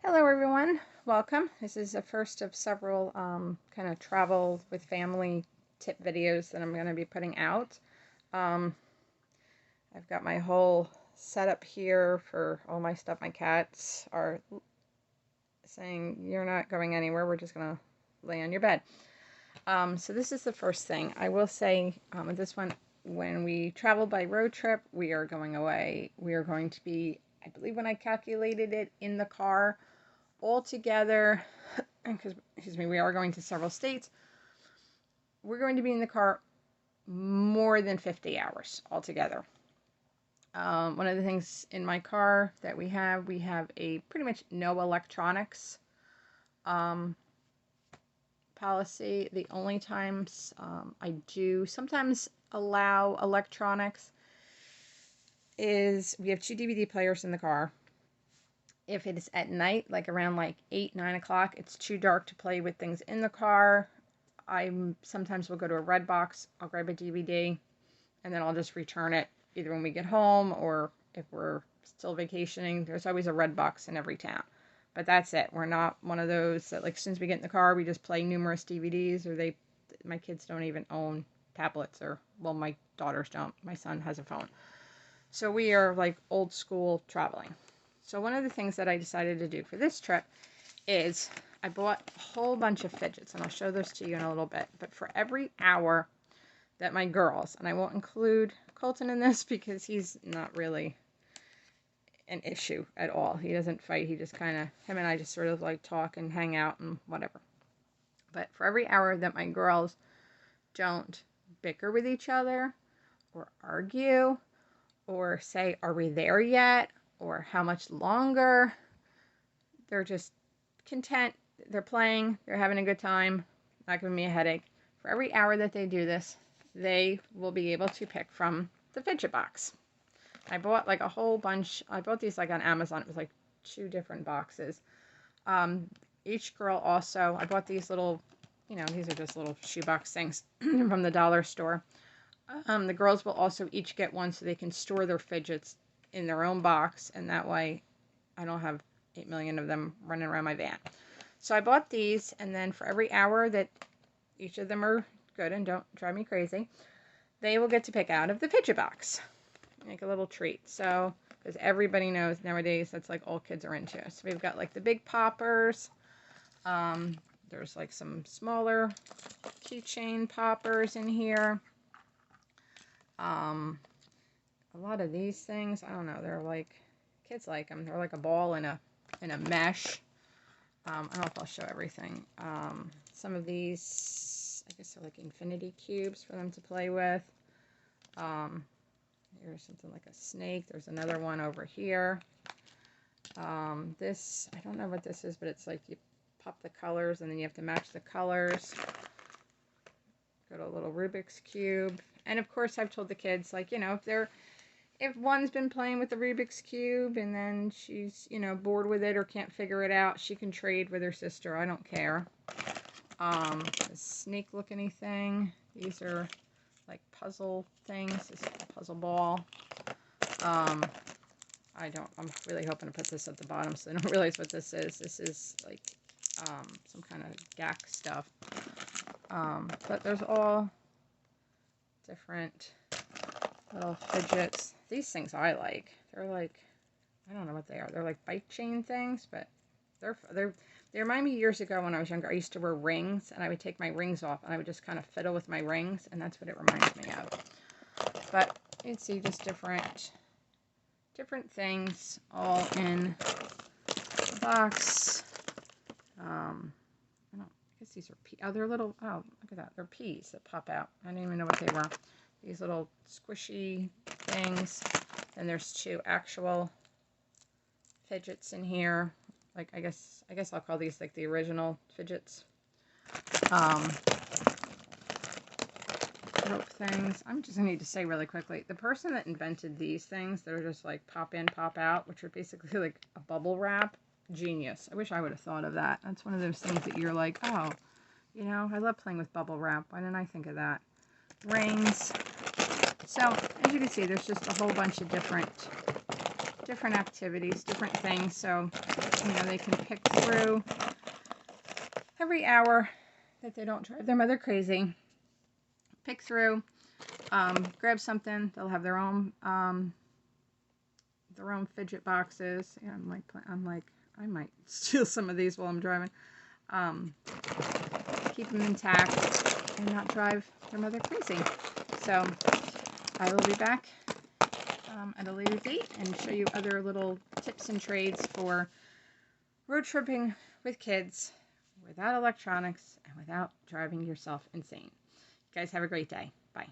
Hello everyone, welcome. This is the first of several kind of travel with family tip videos that I'm going to be putting out. Um, I've got my whole setup here for all my stuff. My cats are saying, "You're not going anywhere, we're just going to lay on your bed." So this is the first thing. I will say with this one, when we travel by road trip, we are going away. We are going to be, I believe when I calculated it, in the car altogether, because we are going to several states, we're going to be in the car more than 50 hours altogether. One of the things in my car that we have a pretty much no electronics policy. The only times I do sometimes allow electronics is we have 2 DVD players in the car. If it is at night, like around like 8, 9 o'clock, it's too dark to play with things in the car. I sometimes will go to a red box, I'll grab a DVD, and then I'll just return it either when we get home or if we're still vacationing. There's always a red box in every town. But that's it. We're not one of those that, like, as soon as we get in the car, we just play numerous DVDs, or my kids don't even own tablets, or, well, my daughters don't. My son has a phone. So we are like old school traveling. So one of the things that I decided to do for this trip is I bought a whole bunch of fidgets, and I'll show those to you in a little bit. But for every hour that my girls, and I won't include Colton in this because he's not really an issue at all. He doesn't fight. He just kind of, him and I just sort of like talk and hang out and whatever. But for every hour that my girls don't bicker with each other or argue or say, "Are we there yet?" or "How much longer?" They're just content. They're playing. They're having a good time. Not giving me a headache. For every hour that they do this, they will be able to pick from the fidget box. I bought like a whole bunch. I bought these like on Amazon. It was like 2 different boxes. Each girl also, I bought these little, these are just little shoebox things from the dollar store. The girls will also each get one so they can store their fidgets in their own box, and that way I don't have 8 million of them running around my van. So I bought these, and then for every hour that each of them are good and don't drive me crazy, they will get to pick out of the fidget box. Make a little treat. So, because everybody knows nowadays that's like all kids are into. So we've got like the big poppers. There's like some smaller keychain poppers in here. A lot of these things, I don't know, they're like, kids like them. They're like a ball in a mesh. I don't know if I'll show everything. Some of these, I guess they're like infinity cubes for them to play with. Here's something like a snake. There's another one over here. This, I don't know what this is, but it's like you pop the colors and then you have to match the colors. Got a little Rubik's Cube. And of course I've told the kids, like, if one's been playing with the Rubik's Cube and then she's, bored with it or can't figure it out, she can trade with her sister. I don't care. A snake looking thing. These are like puzzle things. This is a puzzle ball. I'm really hoping to put this at the bottom so they don't realize what this is. This is like some kind of gack stuff. But there's all different little fidgets. These things I like. They're like, I don't know what they are. They're like bike chain things, but they remind me years ago when I was younger, I used to wear rings, and I would take my rings off, and I would just kind of fiddle with my rings, and that's what it reminds me of. But you can see just different things all in the box. I guess these are peas. Oh, they're little, oh, look at that. They're peas that pop out. I didn't even know what they were. These little squishy things. Then there's 2 actual fidgets in here. Like, I guess I'll call these like the original fidgets. Rope things. I'm just gonna need to say really quickly, the person that invented these things that are just like pop in, pop out, which are basically like a bubble wrap, genius. I wish I would have thought of that. That's one of those things that you're like, oh, I love playing with bubble wrap. Why didn't I think of that? Rings. So, as you can see, there's just a whole bunch of different different activities, different things, so, you know, they can pick through every hour that they don't drive their mother crazy. Pick through, grab something. They'll have their own fidget boxes. Yeah, I'm like, I might steal some of these while I'm driving. Keep them intact and not drive their mother crazy. So I will be back at a later date and show you other little tips and trades for road tripping with kids without electronics and without driving yourself insane. You guys have a great day. Bye.